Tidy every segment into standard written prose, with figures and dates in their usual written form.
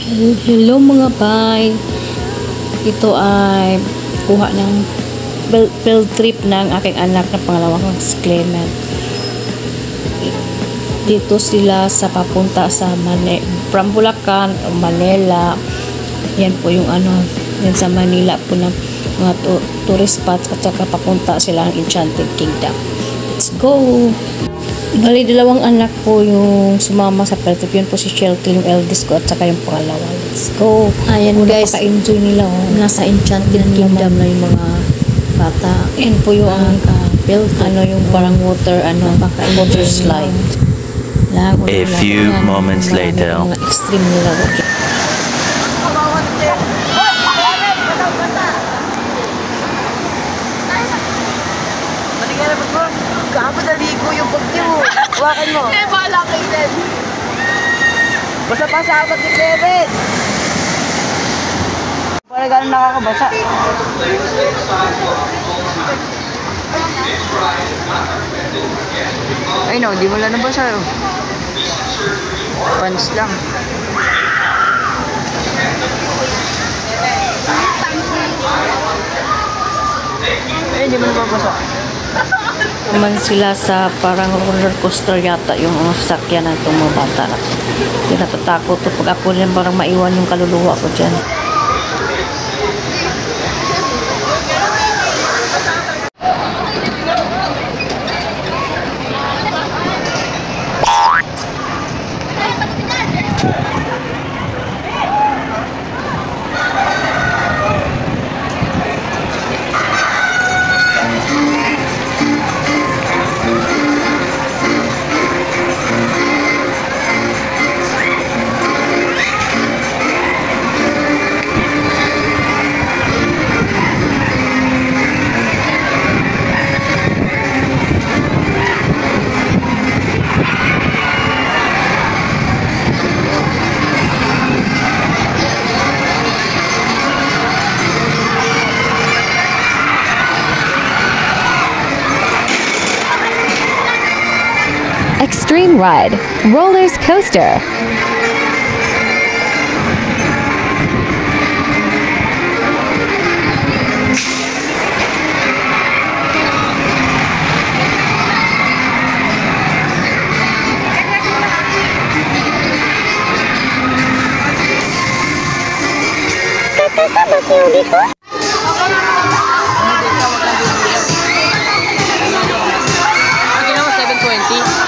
Hello mga bay. Ito ay kuha ng field trip ng aking anak na pangalawang si Clement. Dito sila sa papunta sa from Bulacan o Manila. Yan po yung yan sa Manila po ng mga tourist spots at saka papunta sila ng Enchanted Kingdom. Let's go! Bali, dalawang anak ko yung sumama sa field trip. Yun po si Shelty, yung eldest ko, at saka yung pangalawa. Let's go! Ayan guys, enjoy nila. Nasa Enchanted Kingdom na yung mga bata. Yan po yung field trip. Yung parang water slide. A few moments later. Mga extreme nila. Kapag naligo yung pag niyo. Huwakan mo. Hindi, bahala kayo din. Basta pasabag ni Kevin. Para gano'n nakakabasa. Ay no, di mo lang nabasa. Pants lang. Ay, di mo nababasa. Naman sila sa parang roller coaster yata yung sasakyan ng itong mga bata. Hindi natatakot to pag ako rin parang maiwan yung kaluluwa ko dyan. Extreme Ride, Rollers Coaster. Kakasama kayo dito? Ginawa 720.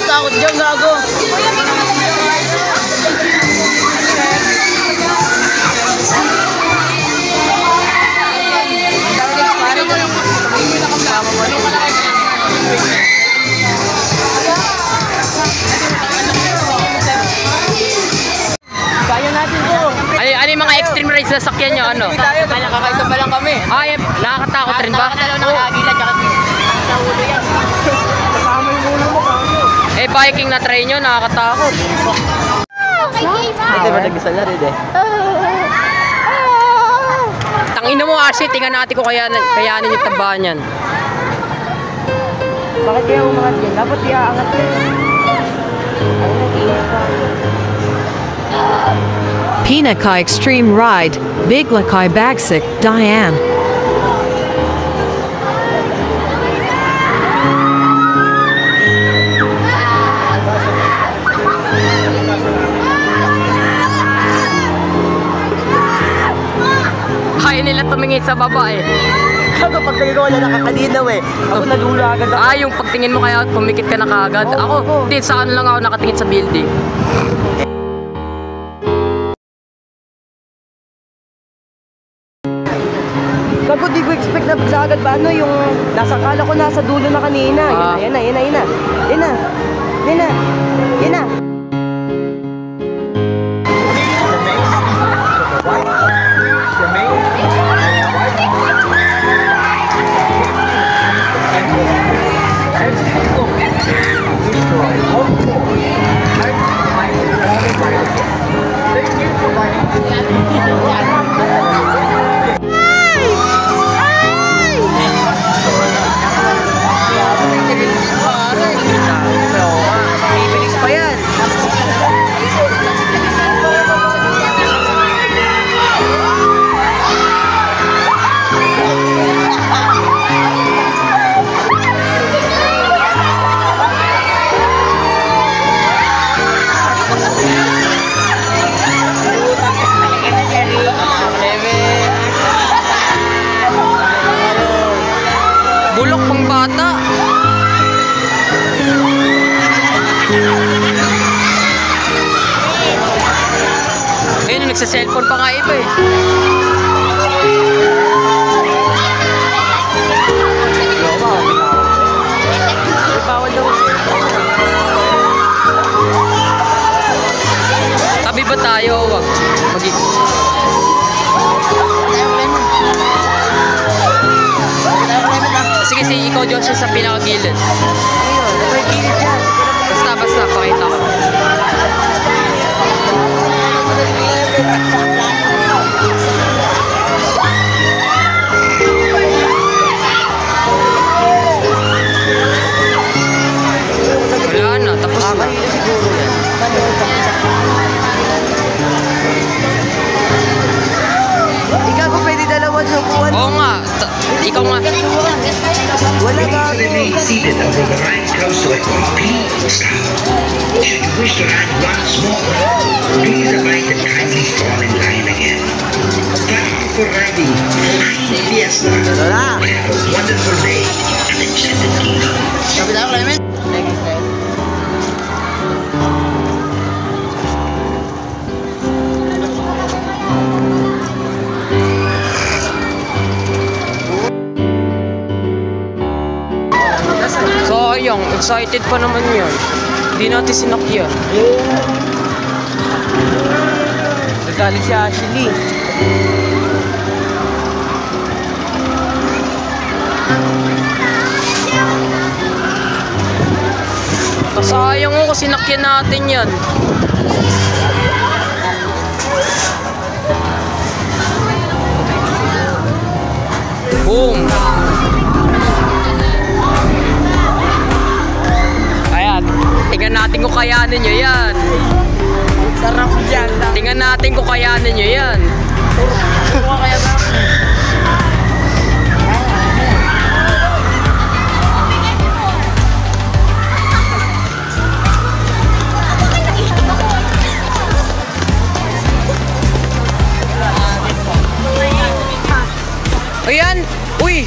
Takot dyan, gago. Kaya natin to. Ano yung mga extreme rides na sakyan nyo? Ano? Tayo, nakakaisa pa lang kami. Ay, nakakatakot rin ba? Nakakatalaw ng agila, tsaka sa ulo yan. Kasama yung ulo mo, kamo. Eh, biking na try nyo, nakakatakot. Hindi ba nag-isa rin eh? Tangina mo, Ashi, tingnan natin kung kayanin yung tabaan yan. Bakit kaya umangat yan? Dapat iaangat yan. Pinaka Extreme Ride, Biglakai Bagsik, Diane. Kaya nila tumingin sa baba eh. Ako pag tingin ko wala nakakadinaw eh. Ako nalula agad ako. Ah, yung pagtingin mo kaya pumikit ka na kaagad. Ako, di, saan lang ako nakatingin sa building. Gago, di ko expect na bigla agad ba ano yung nasa kala ko nasa dulo na kanina. Yan na, yan na, yan na. Yan na. Yan na. Yan na. nagsa-cellphone pa nga iba eh. Bawal daw. Tabi ba tayo? Wag. Sige, ikaw Joshua sa pinakagilid. Ayun, may gilid yan. Basta, pakita ko. Wala na, tapos na. Ikaw ko pwede dalawan sa upuan. Oo nga, ikaw nga. Wala ba? Remain seated until the line comes to a complete stop. Should you wish to ride once more, please abide and kindly fall in line again. Thank you for riding Flying Fiesta. Have a wonderful day and enchanted kingdom. Sayang, excited pa naman yun. Hindi natin sinakyan. Nagalit si Ashley. Kasayang mo kasi sinakyan natin yan. Boom! Ayan, tingnan natin kung kayanin nyo yan. Sarap dyan. Tingnan natin kung kayanin nyo yan. Kaya ba? Ayan! Uy!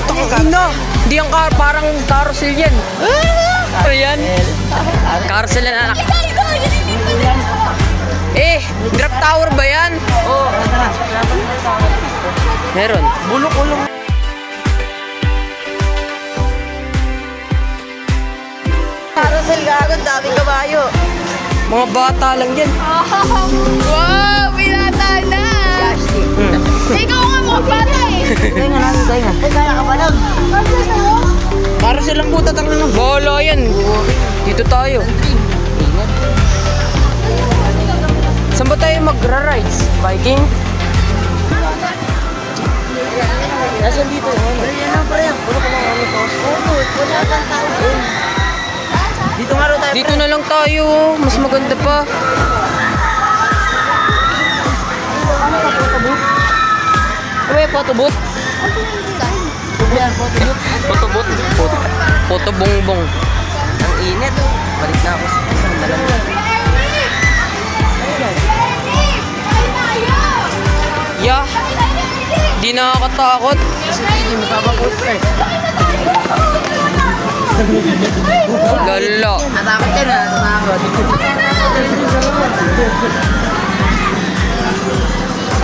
Tangina! Hindi ang parang carousel yan. Ayan! Carousel na anak. Eh! Drop tower ba yan? Oo. Meron. Bulok-ulong. Carousel gagawin, daming kabayo. Mga bata lang yan. Wow! Pinata na! Ashley. Ikaw nga mga bata eh! Tayo nga natin, tayo nga. Kaya ka pa lang. Carousel lang po tatang na. Bolo yan. Dito tayo. Saan ba tayo magra-rides? Viking? Nasaan dito? Ayan na pa rin. Puro ka mga ano to. Wala kang tao. Dito nga rin tayo. Dito na lang tayo. Mas maganda pa. Ano ka, photobooth? Uy, photobooth. Yan, photobooth. Photobooth. Photobongbong. Ang init. Balik na ako sa isang dalang. Yeah. Di nakakatakot. Kasi hindi mapapakot ka eh. Lala. Natakot ka na. Natakot.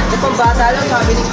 Ito pang bata lang, sabi ni